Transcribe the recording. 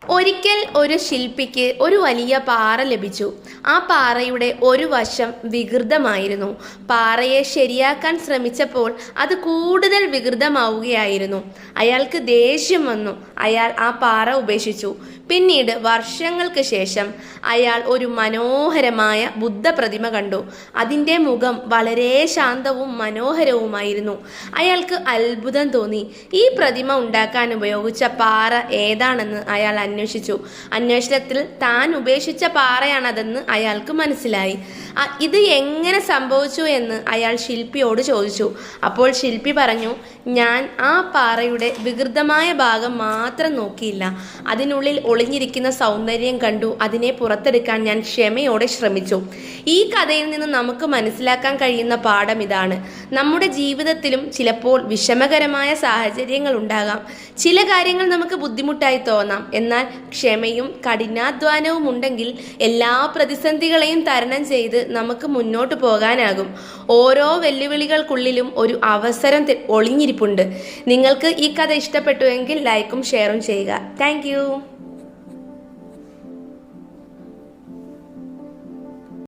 ഒരിക്കൽ ഒരു ശില്പിക്ക് ഒരു വലിയ പാറ ലഭിച്ചു. ആ പാറയുടെ ഒരു വശം വികൃതമായിരുന്നു. പാറയെ ശരിയാക്കാൻ ശ്രമിച്ചപ്പോൾ അത് കൂടുതൽ വികൃതമാവുകയായിരുന്നു. അയാൾക്ക് ദേഷ്യം വന്നു. അയാൾ ആ പാറ ഉപേക്ഷിച്ചു. പിന്നീട് വർഷങ്ങൾക്ക് ശേഷം അയാൾ ഒരു മനോഹരമായ ബുദ്ധ പ്രതിമ കണ്ടു. അതിൻ്റെ മുഖം വളരെ ശാന്തവും മനോഹരവുമായിരുന്നു. അയാൾക്ക് അത്ഭുതം തോന്നി. ഈ പ്രതിമ ഉണ്ടാക്കാൻ ഉപയോഗിച്ച പാറ ഏതാണെന്ന് അയാൾ അന്വേഷിച്ചു. അന്വേഷണത്തിൽ താൻ ഉപേക്ഷിച്ച പാറയാണതെന്ന് അയാൾക്ക് മനസ്സിലായി. ഇത് എങ്ങനെ സംഭവിച്ചു എന്ന് അയാൾ ശില്പിയോട് ചോദിച്ചു. അപ്പോൾ ശില്പി പറഞ്ഞു, ഞാൻ ആ പാറയുടെ വികൃതമായ ഭാഗം മാത്രം നോക്കിയില്ല, അതിനുള്ളിൽ ഒളിഞ്ഞിരിക്കുന്ന സൗന്ദര്യം കണ്ടു. അതിനെ പുറത്തെടുക്കാൻ ഞാൻ ക്ഷമയോടെ ശ്രമിച്ചു. ഈ കഥയിൽ നിന്ന് നമുക്ക് മനസ്സിലാക്കാൻ കഴിയുന്ന പാഠം ഇതാണ്: നമ്മുടെ ജീവിതത്തിലും ചിലപ്പോൾ വിഷമകരമായ സാഹചര്യങ്ങൾ ഉണ്ടാകാം. ചില കാര്യങ്ങൾ നമുക്ക് ബുദ്ധിമുട്ടായി തോന്നാം. എന്നാൽ ക്ഷമയും കഠിനാധ്വാനവും ഉണ്ടെങ്കിൽ എല്ലാ പ്രതിസന്ധികളെയും തരണം ചെയ്ത് നമുക്ക് മുന്നോട്ട് പോകാനാകും. ഓരോ വെല്ലുവിളികൾക്കുള്ളിലും ഒരു അവസരം ഒളിഞ്ഞിരിപ്പുണ്ട്. നിങ്ങൾക്ക് ഈ കഥ ഇഷ്ടപ്പെട്ടുവെങ്കിൽ ലൈക്കും ഷെയറും ചെയ്യുക. താങ്ക്